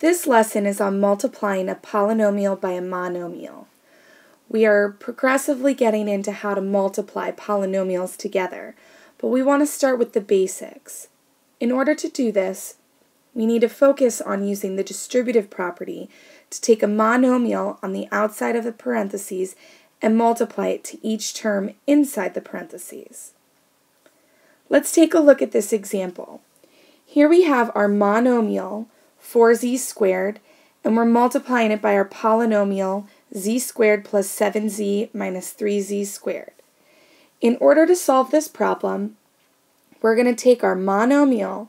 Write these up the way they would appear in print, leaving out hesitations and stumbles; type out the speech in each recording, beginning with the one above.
This lesson is on multiplying a polynomial by a monomial. We are progressively getting into how to multiply polynomials together, but we want to start with the basics. In order to do this, we need to focus on using the distributive property to take a monomial on the outside of the parentheses and multiply it to each term inside the parentheses. Let's take a look at this example. Here we have our monomial, 4z squared, and we're multiplying it by our polynomial, z squared plus 7z minus 3z squared. In order to solve this problem, we're going to take our monomial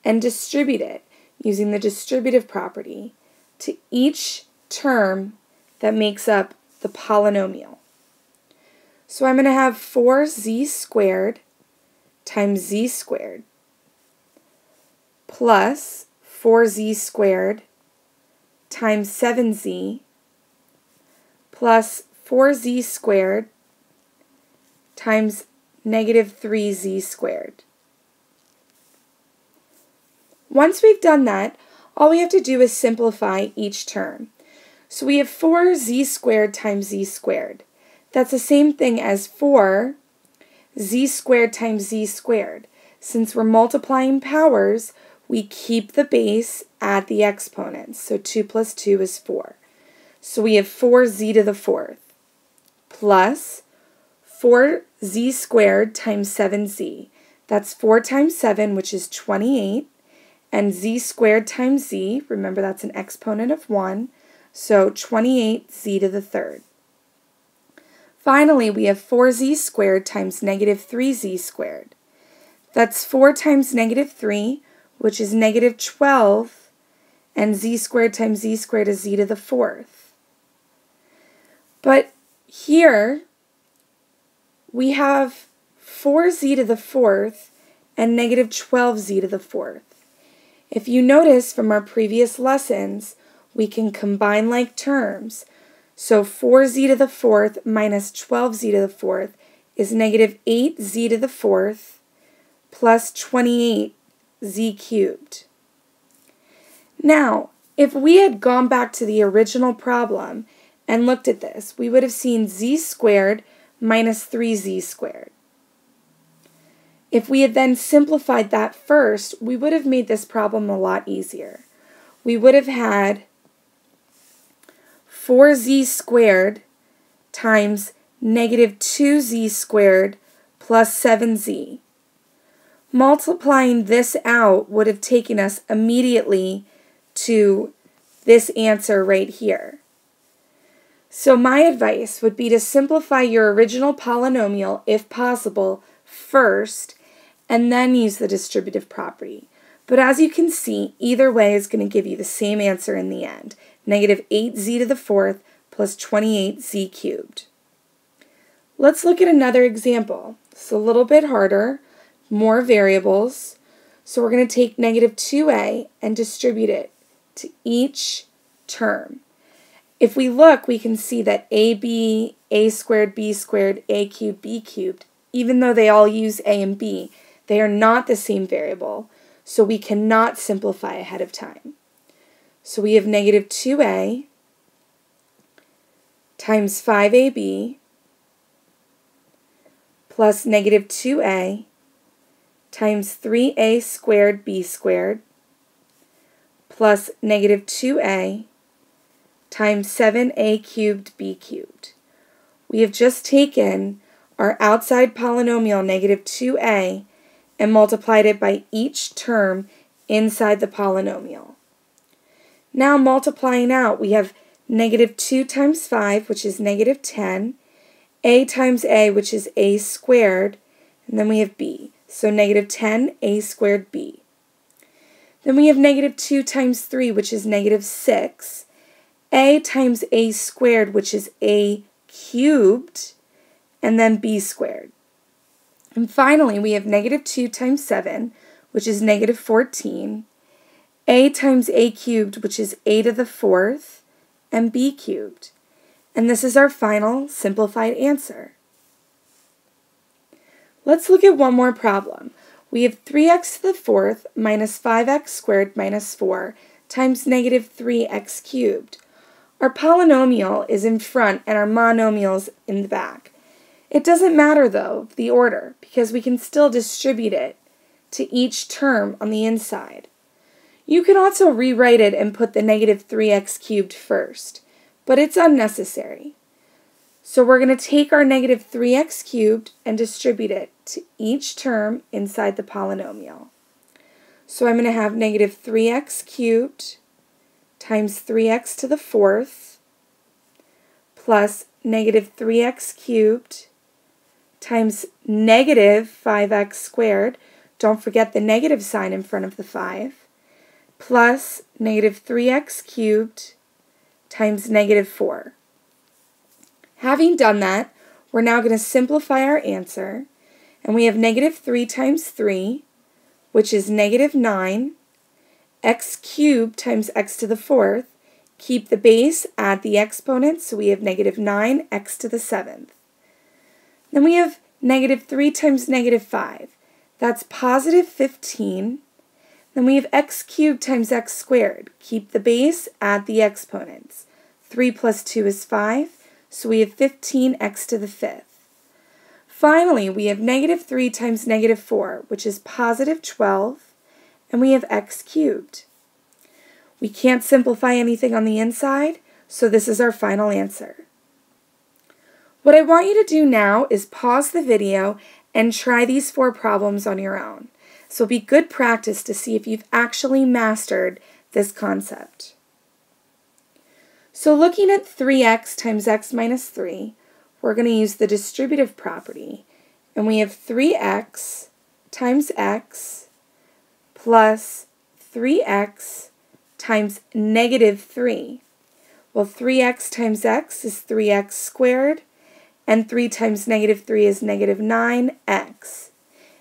and distribute it using the distributive property to each term that makes up the polynomial. So I'm going to have 4z squared times z squared plus 4z squared times 7z plus 4z squared times negative 3z squared. Once we've done that, all we have to do is simplify each term. So we have 4z squared times z squared. That's the same thing as 4z squared times z squared. Since we're multiplying powers, we keep the base, add the exponents. So 2 plus 2 is 4. So we have 4z to the fourth plus 4z squared times 7z. That's 4 times 7, which is 28. And z squared times z, remember that's an exponent of 1, so 28z to the third. Finally, we have 4z squared times negative 3z squared. That's 4 times negative 3, which is negative 12, and z squared times z squared is z to the fourth. But here, we have 4z to the fourth and negative 12z to the fourth. If you notice from our previous lessons, we can combine like terms. So 4z to the fourth minus 12z to the fourth is negative 8z to the fourth plus 28z cubed. Now, if we had gone back to the original problem and looked at this, we would have seen z squared minus 3z squared. If we had then simplified that first, we would have made this problem a lot easier. We would have had 4z squared times negative 2z squared plus 7z. Multiplying this out would have taken us immediately to this answer right here. So my advice would be to simplify your original polynomial, if possible, first, and then use the distributive property. But as you can see, either way is going to give you the same answer in the end, negative 8z to the fourth plus 28z cubed. Let's look at another example. It's a little bit harder, more variables. So we're going to take negative 2a and distribute it to each term. If we look, we can see that ab, a squared, b squared, a cubed, b cubed, even though they all use a and b, they are not the same variable, so we cannot simplify ahead of time. So we have negative 2a times 5ab plus negative 2a times 3a squared b squared plus negative 2a times 7a cubed b cubed. We have just taken our outside polynomial negative 2a and multiplied it by each term inside the polynomial. Now multiplying out, we have negative 2 times 5, which is negative 10, a times a, which is a squared, and then we have b. So negative 10a squared b. Then we have negative 2 times 3, which is negative 6, a times a squared, which is a cubed, and then b squared. And finally, we have negative 2 times 7, which is negative 14, a times a cubed, which is a to the fourth, and b cubed. And this is our final simplified answer. Let's look at one more problem. We have 3x to the fourth minus 5x squared minus 4 times negative 3x cubed. Our polynomial is in front and our monomial is in the back. It doesn't matter, though, the order, because we can still distribute it to each term on the inside. You can also rewrite it and put the negative 3x cubed first, but it's unnecessary. So we're going to take our negative 3x cubed and distribute it to each term inside the polynomial. So I'm going to have negative 3x cubed times 3x to the fourth plus negative 3x cubed times negative 5x squared. Don't forget the negative sign in front of the 5. Plus negative 3x cubed times negative 4. Having done that, we're now going to simplify our answer, and we have negative 3 times 3, which is negative 9, x cubed times x to the fourth. Keep the base, add the exponents, so we have negative 9x to the seventh. Then we have negative 3 times negative 5. That's positive 15. Then we have x cubed times x squared. Keep the base, add the exponents. 3 plus 2 is 5, so we have 15x to the fifth. Finally, we have negative 3 times negative 4, which is positive 12, and we have x cubed. We can't simplify anything on the inside, so this is our final answer. What I want you to do now is pause the video and try these 4 problems on your own. So it'll be good practice to see if you've actually mastered this concept. So looking at 3x times x minus 3, we're going to use the distributive property. And we have 3x times x plus 3x times negative 3. Well, 3x times x is 3x squared, and 3 times negative 3 is negative 9x.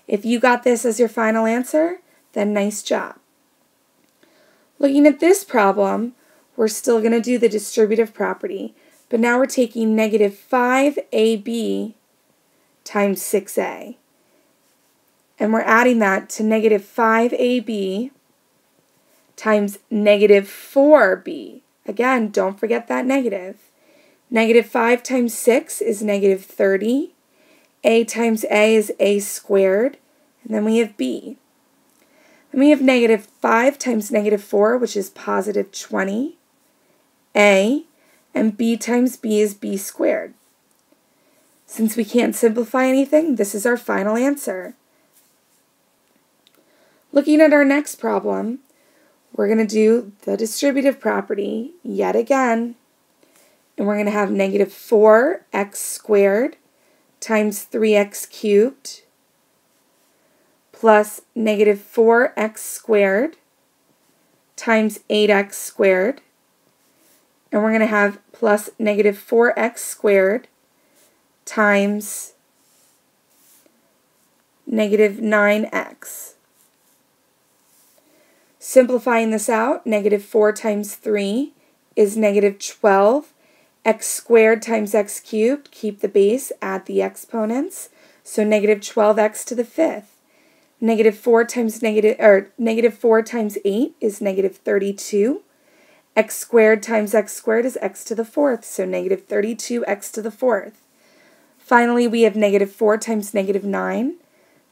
If you got this as your final answer, then nice job. Looking at this problem, we're still going to do the distributive property, but now we're taking negative 5ab times 6a. And we're adding that to negative 5ab times negative 4b. Again, don't forget that negative. Negative 5 times 6 is negative 30. A times a is a squared, and then we have b. Then we have negative 5 times negative 4, which is positive 20, a, and b times b is b squared. Since we can't simplify anything, this is our final answer. Looking at our next problem, we're going to do the distributive property yet again, and we're going to have negative 4x squared times 3x cubed plus negative 4x squared times 8x squared. And we're going to have plus negative 4x squared times negative 9x. Simplifying this out, negative 4 times 3 is negative 12. X squared times x cubed, keep the base, add the exponents, so negative 12x to the fifth. Negative 4 times 8 is negative 32. X squared times x squared is x to the fourth, so negative 32x to the fourth. Finally, we have negative 4 times negative 9.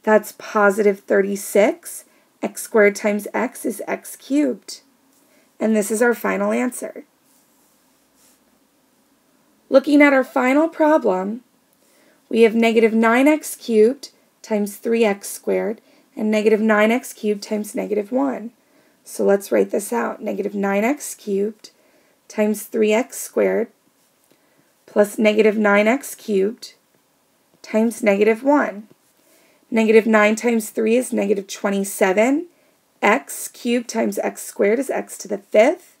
That's positive 36. X squared times x is x cubed. And this is our final answer. Looking at our final problem, we have negative 9x cubed times 3x squared and negative 9x cubed times negative 1. So let's write this out. Negative 9x cubed times 3x squared plus negative 9x cubed times negative 1. Negative 9 times 3 is negative 27. X cubed times x squared is x to the fifth.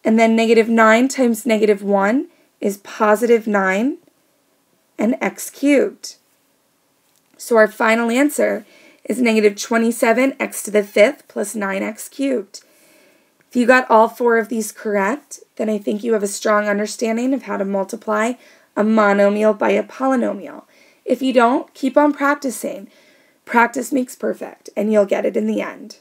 And then negative 9 times negative 1 is positive 9 and x cubed. So our final answer is negative 27x to the fifth plus 9x cubed. If you got all 4 of these correct, then I think you have a strong understanding of how to multiply a monomial by a polynomial. If you don't, keep on practicing. Practice makes perfect, and you'll get it in the end.